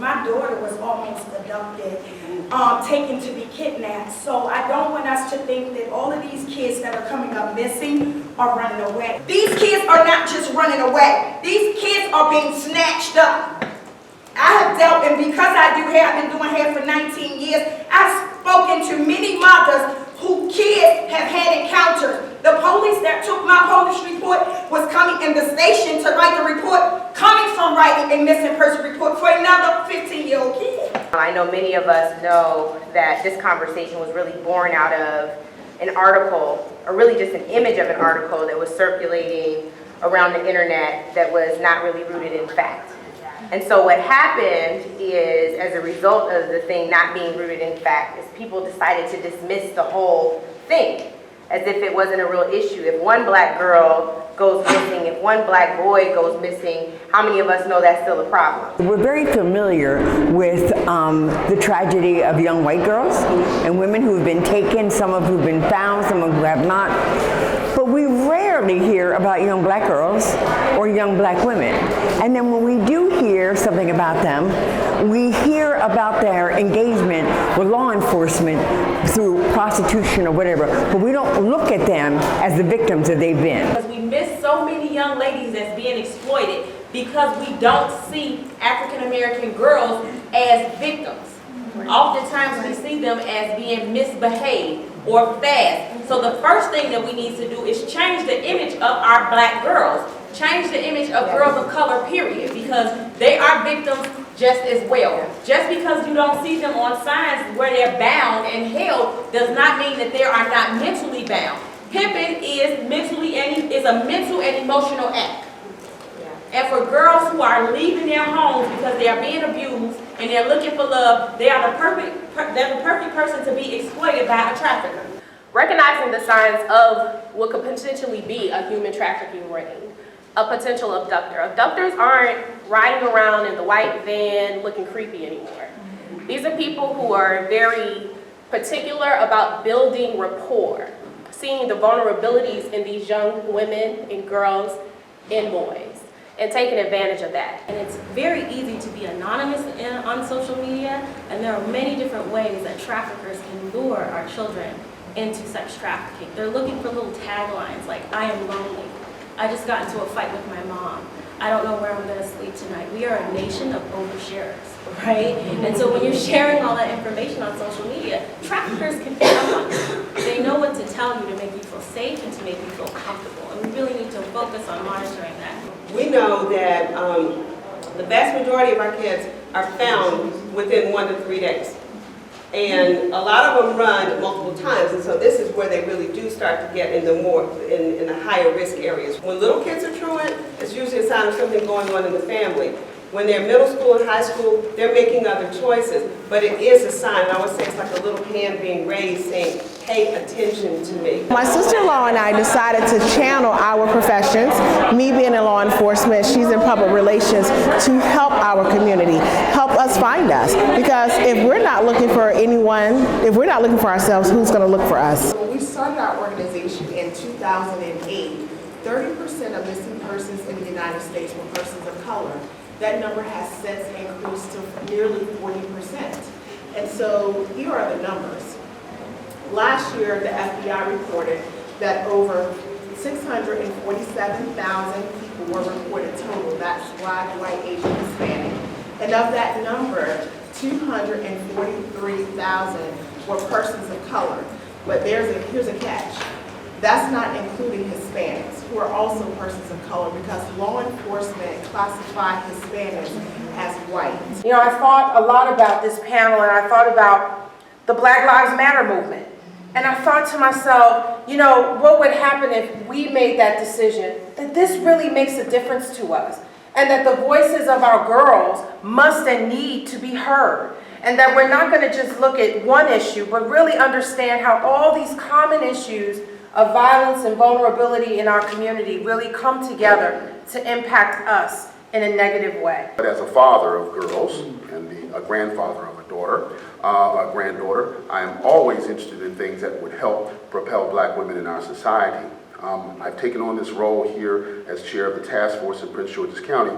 My daughter was almost abducted, taken to be kidnapped. So I don't want us to think that all of these kids that are coming up missing are running away. These kids are not just running away. These kids are being snatched up. I have dealt, and because I do hair, I've been doing hair for 19 years, I've spoken to many mothers who kids have had encounters. The police that took my police report was coming in the station to write the report, coming from writing a missing person report for another 15-year-old kid. I know many of us know that this conversation was really born out of an article, or really just an image of an article that was circulating around the internet that was not really rooted in fact. And so what happened is, as a result of the thing not being rooted in fact, is people decided to dismiss the whole thing as if it wasn't a real issue. If one black girl goes missing, if one black boy goes missing, how many of us know that's still a problem? We're very familiar with the tragedy of young white girls and women who have been taken, some of who have been found, some of who have not. But we rarely hear about young black girls or young black women. And then when we do hear something about them, we hear about their engagement with law enforcement through prostitution or whatever, but we don't look at them as the victims that they've been. Because we miss so many young ladies that's being exploited because we don't see African American girls as victims. Oftentimes we see them as being misbehaved or fast. So the first thing that we need to do is change the image of our black girls. Change the image of girls of color, period, because they are victims just as well. Just because you don't see them on signs where they're bound and held does not mean that they are not mentally bound. Pimping is a mental and emotional act. And for girls who are leaving their homes because they are being abused and they're looking for love, they're the perfect person to be exploited by a trafficker. Recognizing the signs of what could potentially be a human trafficking ring, a potential abductor. Abductors aren't riding around in the white van looking creepy anymore. These are people who are very particular about building rapport, seeing the vulnerabilities in these young women and girls and boys, and taking advantage of that. And it's very easy to be anonymous on social media, and there are many different ways that traffickers can lure our children into sex trafficking. They're looking for little taglines like, I am lonely. I just got into a fight with my mom. I don't know where I'm gonna sleep tonight. We are a nation of oversharers, right? And so when you're sharing all that information on social media, traffickers can pick up on it. They know what to tell you to make you feel safe and to make you feel comfortable. And we really need to focus on monitoring that. We know that the vast majority of our kids are found within 1 to 3 days. And a lot of them run multiple times, and so this is where they really do start to get in the higher risk areas. When little kids are truant, it's usually a sign of something going on in the family. When they're middle school and high school, they're making other choices, but it is a sign. I would say it's like a little hand being raised saying, pay attention to me. My sister-in-law and I decided to channel our professions, me being in law enforcement, she's in public relations, to help our community, help us find us. Because if we're not looking for anyone, if we're not looking for ourselves, who's going to look for us? When we started our organization in 2008, 30% of missing persons in the United States were persons of color. That number has since increased to nearly 40%. And so here are the numbers. Last year, the FBI reported that over 647,000 people were reported total. That's Black, white, Asian, Hispanic. And of that number, 243,000 were persons of color. But here's a catch. That's not including Hispanics, who are also persons of color, because law enforcement classify Hispanics as white. You know, I thought a lot about this panel, and I thought about the Black Lives Matter movement. And I thought to myself, you know, what would happen if we made that decision, that this really makes a difference to us, and that the voices of our girls must and need to be heard, and that we're not going to just look at one issue, but really understand how all these common issues of violence and vulnerability in our community really come together to impact us in a negative way. But as a father of girls and a grandfather of a granddaughter, I am always interested in things that would help propel Black women in our society. I've taken on this role here as chair of the task force in Prince George's County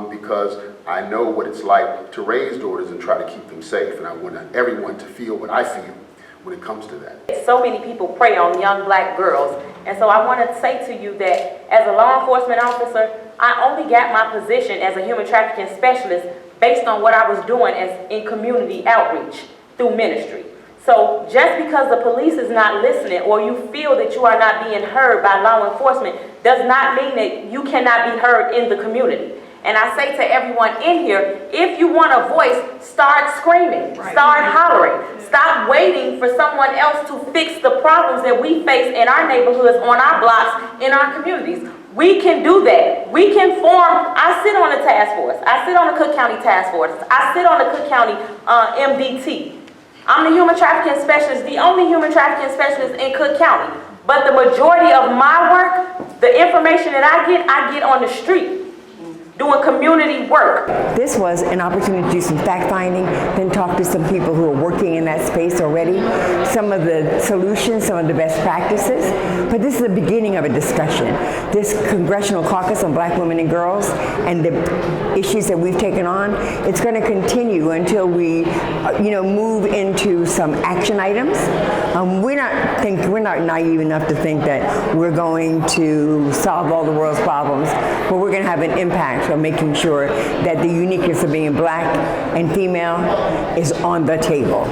because I know what it's like to raise daughters and try to keep them safe, and I want everyone to feel what I feel when it comes to that. So many people prey on young black girls, and so I want to say to you that as a law enforcement officer, I only got my position as a human trafficking specialist based on what I was doing in community outreach through ministry. So just because the police is not listening or you feel that you are not being heard by law enforcement does not mean that you cannot be heard in the community. And I say to everyone in here, if you want a voice, start screaming, start hollering. Stop waiting for someone else to fix the problems that we face in our neighborhoods, on our blocks, in our communities. We can do that. We can form, I sit on the task force. I sit on the Cook County task force. I sit on the Cook County MDT. I'm the human trafficking specialist, the only human trafficking specialist in Cook County. But the majority of my work, the information that I get on the street, doing community work. This was an opportunity to do some fact finding, then talk to some people who are working in that space already, some of the solutions, some of the best practices. But this is the beginning of a discussion. This Congressional Caucus on Black Women and Girls and the issues that we've taken on, it's going to continue until we, move into some action items. We're not naive enough to think that we're going to solve all the world's problems, but we're going to have an impact on making sure that the uniqueness of being black and female is on the table.